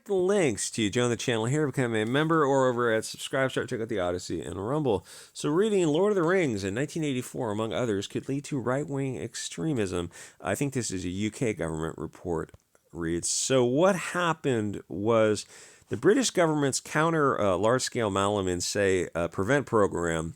click the links to join the channel here, become a member, or over at Subscribe, start check out the Odyssey and Rumble. So reading Lord of the Rings in 1984, among others, could lead to right-wing extremism. I think this is a UK government report reads. So what happened was the British government's counter large-scale Malamin say prevent program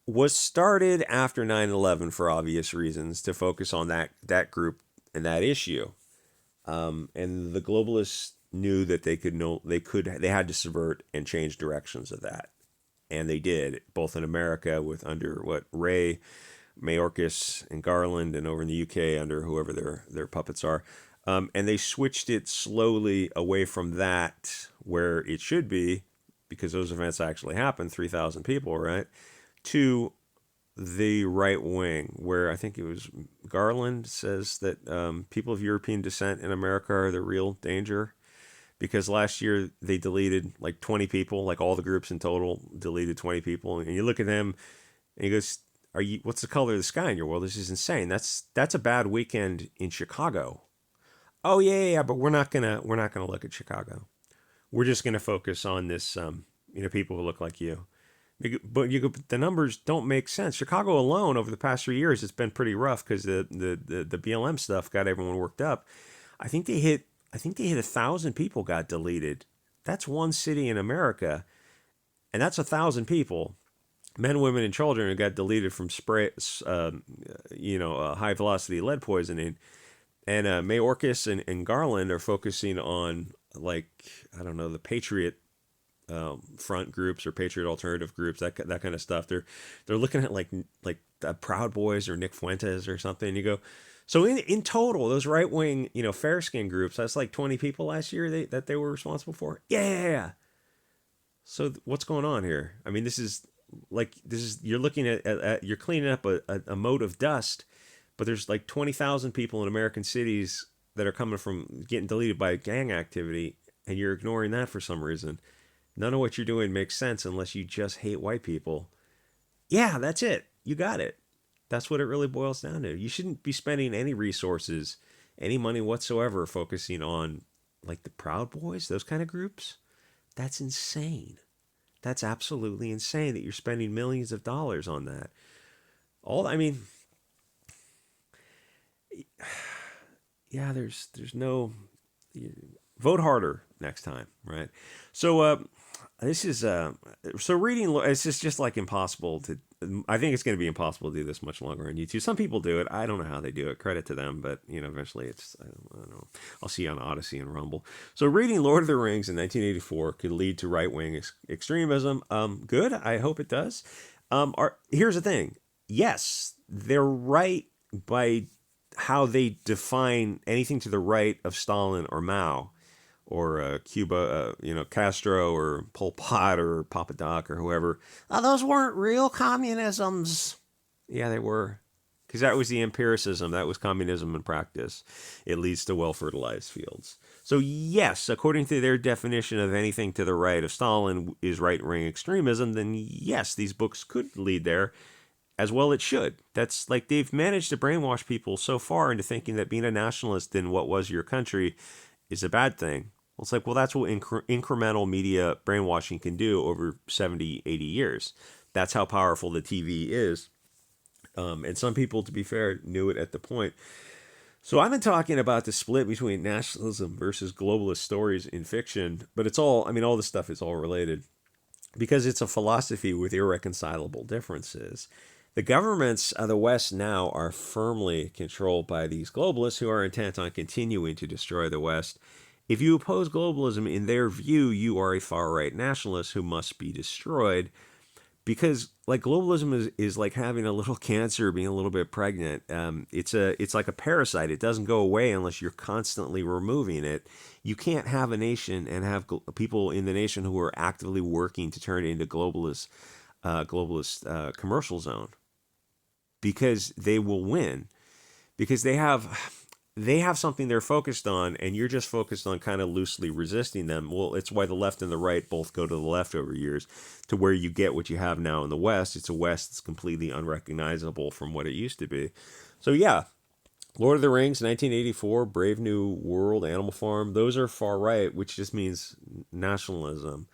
was started after 9/11 for obvious reasons to focus on that group and that issue. And the globalists knew that they had to subvert and change directions of that, and they did, both in America with under Ray, Mayorkas, and Garland, and over in the UK under whoever their puppets are, and they switched it slowly away from that where it should be, because those events actually happened, 3,000 people, right, to the right wing, where I think it was Garland says that people of European descent in America are the real danger, because last year they deleted like 20 people, like all the groups in total deleted 20 people, and you look at them and he goes, what's the color of the sky in your world? This is insane. That's a bad weekend in Chicago. Oh yeah, but we're not gonna look at Chicago. We're just gonna focus on this people who look like you. But the numbers don't make sense. Chicago alone, over the past 3 years, it's been pretty rough because the BLM stuff got everyone worked up. I think they hit 1,000 people got deleted. That's one city in America, and that's 1,000 people, men, women, and children, who got deleted from high velocity lead poisoning. And Mayorkas and Garland are focusing on, like, I don't know, the Patriot front groups or Patriot alternative groups, that kind of stuff. They're looking at like the Proud Boys or Nick Fuentes or something. And you go, so in total, those right wing fair skin groups, that's like 20 people last year that they were responsible for. Yeah. So what's going on here? I mean, this is you're looking at you're cleaning up a moat of dust, but there's like 20,000 people in American cities that are coming from getting deleted by gang activity, and you're ignoring that for some reason. None of what you're doing makes sense unless you just hate white people. Yeah, that's it. You got it. That's what it really boils down to. You shouldn't be spending any resources, any money whatsoever, focusing on like the Proud Boys, those kind of groups. That's insane. That's absolutely insane that you're spending millions of dollars on that. There's no... Vote harder next time, right? So this is so reading. It's just like impossible to. I think it's going to be impossible to do this much longer on YouTube. Some people do it. I don't know how they do it. Credit to them, but eventually it's. I don't know. I'll see you on Odyssey and Rumble. So reading Lord of the Rings in 1984 could lead to right wing extremism. Good. I hope it does. Here's the thing. Yes, they're right by how they define anything to the right of Stalin or Mao, or Cuba, Castro or Pol Pot or Papa Doc or whoever. Those weren't real communisms. Yeah, they were. Because that was the empiricism. That was communism in practice. It leads to well-fertilized fields. So yes, according to their definition of anything to the right of Stalin is right-wing extremism, then yes, these books could lead there. As well it should. That's like they've managed to brainwash people so far into thinking that being a nationalist in what was your country is a bad thing. Well, it's like, well, that's what incremental media brainwashing can do over 70, 80 years. That's how powerful the TV is. And some people, to be fair, knew it at the point. So I've been talking about the split between nationalism versus globalist stories in fiction, but it's all, all this stuff is all related because it's a philosophy with irreconcilable differences. The governments of the West now are firmly controlled by these globalists who are intent on continuing to destroy the West. If you oppose globalism, in their view, you are a far-right nationalist who must be destroyed, because like globalism is like having a little cancer, being a little bit pregnant. It's like a parasite. It doesn't go away unless you're constantly removing it. You can't have a nation and have people in the nation who are actively working to turn it into globalist commercial zone, because they will win, because they have something they're focused on, and you're just focused on kind of loosely resisting them. Well, it's why the left and the right both go to the left over years, to where you get what you have now in the West. It's a West that's completely unrecognizable from what it used to be. So yeah, Lord of the Rings, 1984, Brave New World, Animal Farm, those are far right, which just means nationalism.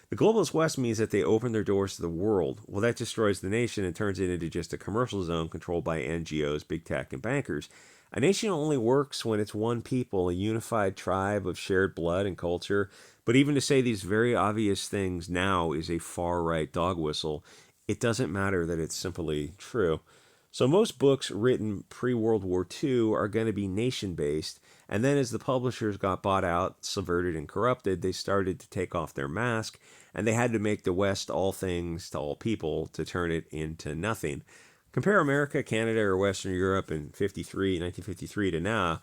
The globalist West means that they open their doors to the world. Well, that destroys the nation and turns it into just a commercial zone controlled by NGOs, big tech, and bankers. A nation only works when it's one people, a unified tribe of shared blood and culture. But even to say these very obvious things now is a far right dog whistle. It doesn't matter that it's simply true. So most books written pre-World War II are going to be nation-based, and then as the publishers got bought out, subverted, and corrupted, they started to take off their mask, and they had to make the West all things to all people to turn it into nothing. Compare America, Canada, or Western Europe in 1953 to now.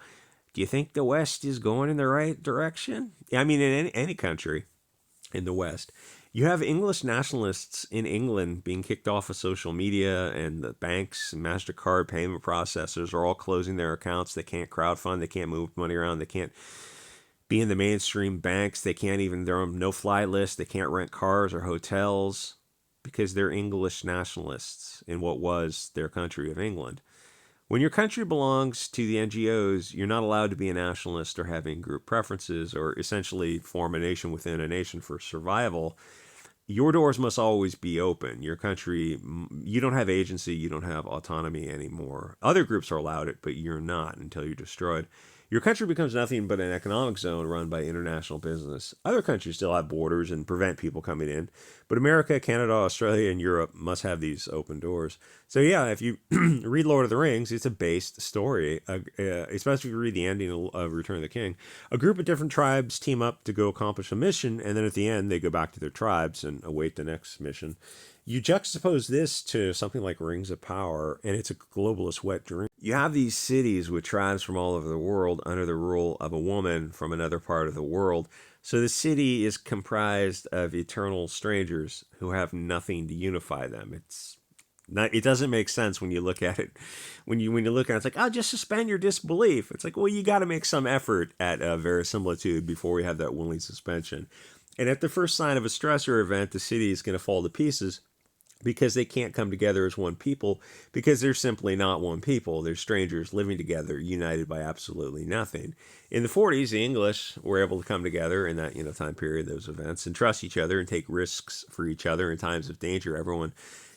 Do you think the West is going in the right direction? I mean, in any country in the West. You have English nationalists in England being kicked off of social media, and the banks and MasterCard payment processors are all closing their accounts. They can't crowdfund, they can't move money around, they can't be in the mainstream banks, they can't even, they're on no fly list, they can't rent cars or hotels because they're English nationalists in what was their country of England. When your country belongs to the NGOs, you're not allowed to be a nationalist or having group preferences or essentially form a nation within a nation for survival. Your doors must always be open. Your country, you don't have agency, you don't have autonomy anymore. Other groups are allowed it, but you're not until you're destroyed. Your country becomes nothing but an economic zone run by international business. Other countries still have borders and prevent people coming in, but America, Canada, Australia, and Europe must have these open doors. So yeah, if you read Lord of the Rings, it's a based story, especially if you read the ending of Return of the King. A group of different tribes team up to go accomplish a mission, and then at the end, they go back to their tribes and await the next mission. You juxtapose this to something like Rings of Power, and it's a globalist wet dream. You have these cities with tribes from all over the world under the rule of a woman from another part of the world. So the city is comprised of eternal strangers who have nothing to unify them. It doesn't make sense when you look at it. When you look at it, it's like, oh, just suspend your disbelief. It's like, well, you got to make some effort at verisimilitude before we have that willing suspension. And at the first sign of a stressor event, the city is going to fall to pieces because they can't come together as one people because they're simply not one people. They're strangers living together, united by absolutely nothing. In the 40s, the English were able to come together in that time period, those events, and trust each other and take risks for each other in times of danger.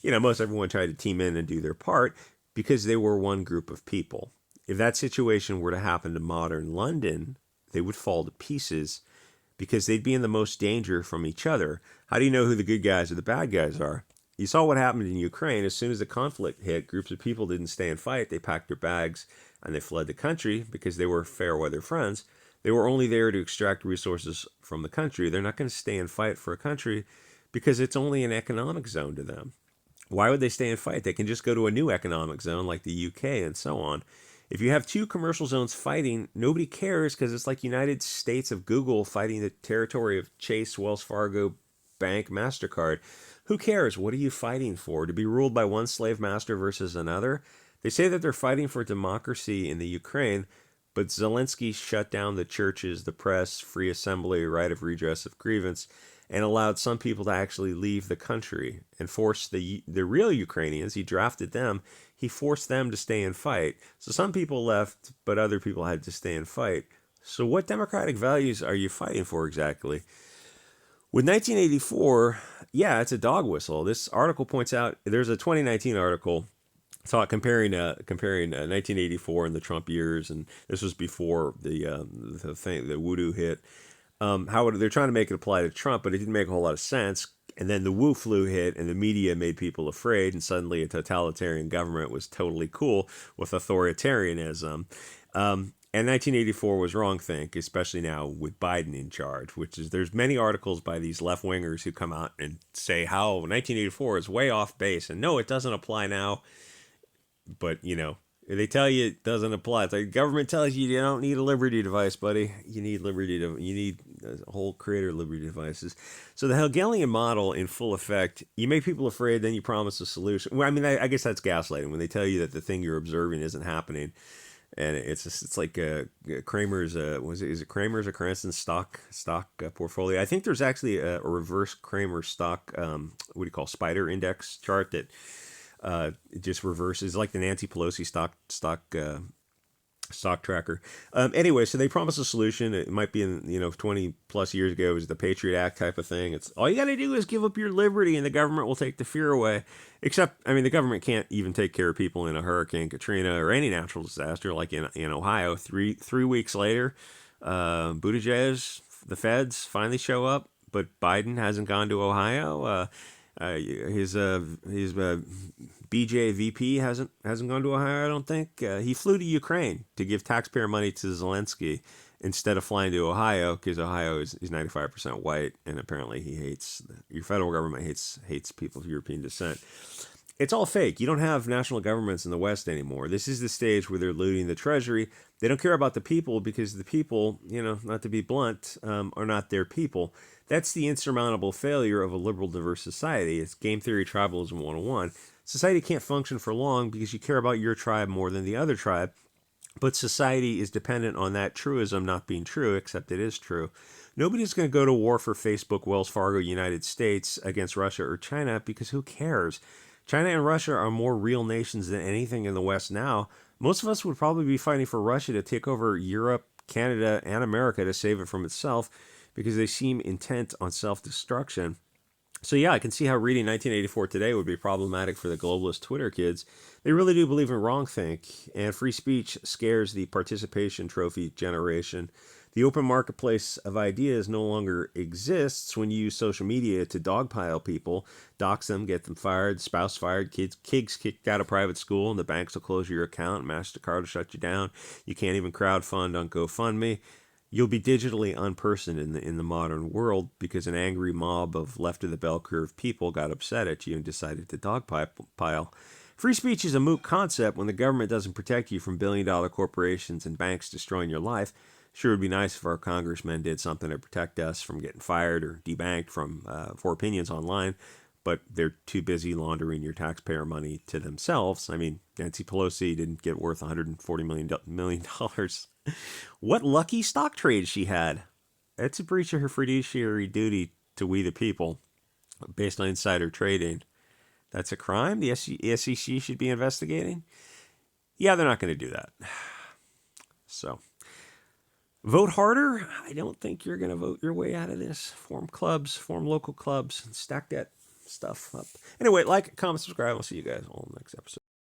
Most everyone tried to team in and do their part because they were one group of people. If that situation were to happen to modern London, they would fall to pieces because they'd be in the most danger from each other. How do you know who the good guys or the bad guys are? You saw what happened in Ukraine. As soon as the conflict hit, groups of people didn't stay and fight. They packed their bags and they fled the country because they were fair weather friends. They were only there to extract resources from the country. They're not going to stay and fight for a country because it's only an economic zone to them. Why would they stay and fight? They can just go to a new economic zone like the UK and so on. If you have two commercial zones fighting, nobody cares because it's like United States of Google fighting the territory of Chase, Wells Fargo, Bank, MasterCard. Who cares? What are you fighting for? To be ruled by one slave master versus another? They say that they're fighting for democracy in the Ukraine, but Zelensky shut down the churches, the press, free assembly, right of redress of grievance, and allowed some people to actually leave the country and forced the real Ukrainians, he drafted them, he forced them to stay and fight. So some people left, but other people had to stay and fight. So what democratic values are you fighting for exactly? With 1984, yeah, it's a dog whistle. This article points out, there's a 2019 article comparing 1984 and the Trump years, and this was before the voodoo hit. How they're trying to make it apply to Trump, but it didn't make a whole lot of sense. And then the Wu flu hit, and the media made people afraid, and suddenly a totalitarian government was totally cool with authoritarianism. And 1984 was wrong think, especially now with Biden in charge, which is there's many articles by these left-wingers who come out and say how 1984 is way off base. And no, it doesn't apply now. But, they tell you it doesn't apply. It's like the government tells you you don't need a liberty device, buddy. You need you need a whole creator liberty devices. So the Hegelian model in full effect, you make people afraid, then you promise a solution. Well, I mean, I guess that's gaslighting when they tell you that the thing you're observing isn't happening. And it's like Kramer's is it Kramer's or Cranston's stock portfolio? I think there's actually a reverse Kramer stock what do you call spider index chart that it just reverses like the Nancy Pelosi stock stock tracker. Anyway, so they promised a solution. It might be in 20 plus years ago. It was the Patriot Act type of thing. It's all you got to do is give up your liberty, and the government will take the fear away. Except, I mean, the government can't even take care of people in a Hurricane Katrina or any natural disaster, like in Ohio. Three weeks later, Buttigieg, the feds finally show up, but Biden hasn't gone to Ohio. His BJVP hasn't gone to Ohio. I don't think he flew to Ukraine to give taxpayer money to Zelensky instead of flying to Ohio because Ohio is 95% white, and apparently he hates your federal government hates people of European descent. It's all fake. You don't have national governments in the West anymore. This is the stage where they're looting the treasury. They don't care about the people because the people, not to be blunt, are not their people. That's the insurmountable failure of a liberal, diverse society. It's game theory tribalism 101. Society can't function for long because you care about your tribe more than the other tribe. But society is dependent on that truism not being true, except it is true. Nobody's going to go to war for Facebook, Wells Fargo, United States against Russia or China because who cares? China and Russia are more real nations than anything in the West now. Most of us would probably be fighting for Russia to take over Europe, Canada, and America to save it from itself because they seem intent on self-destruction. So yeah, I can see how reading 1984 today would be problematic for the globalist Twitter kids. They really do believe in wrongthink, and free speech scares the participation trophy generation. The open marketplace of ideas no longer exists when you use social media to dogpile people, dox them, get them fired, spouse fired, kids kicked out of private school, and the banks will close your account, MasterCard will shut you down. You can't even crowdfund on GoFundMe. You'll be digitally unpersoned in the modern world because an angry mob of left of the bell curve people got upset at you and decided to dogpile. Free speech is a moot concept when the government doesn't protect you from billion-dollar corporations and banks destroying your life. Sure, it'd be nice if our congressmen did something to protect us from getting fired or debanked for opinions online, but they're too busy laundering your taxpayer money to themselves. I mean, Nancy Pelosi didn't get worth $140 million. What lucky stock trade she had. That's a breach of her fiduciary duty to we the people based on insider trading. That's a crime the SEC should be investigating? Yeah, they're not going to do that. So, vote harder. I don't think you're going to vote your way out of this. Form clubs, form local clubs, and stack that stuff up. Anyway, like, comment, subscribe. I'll see you guys all next episode.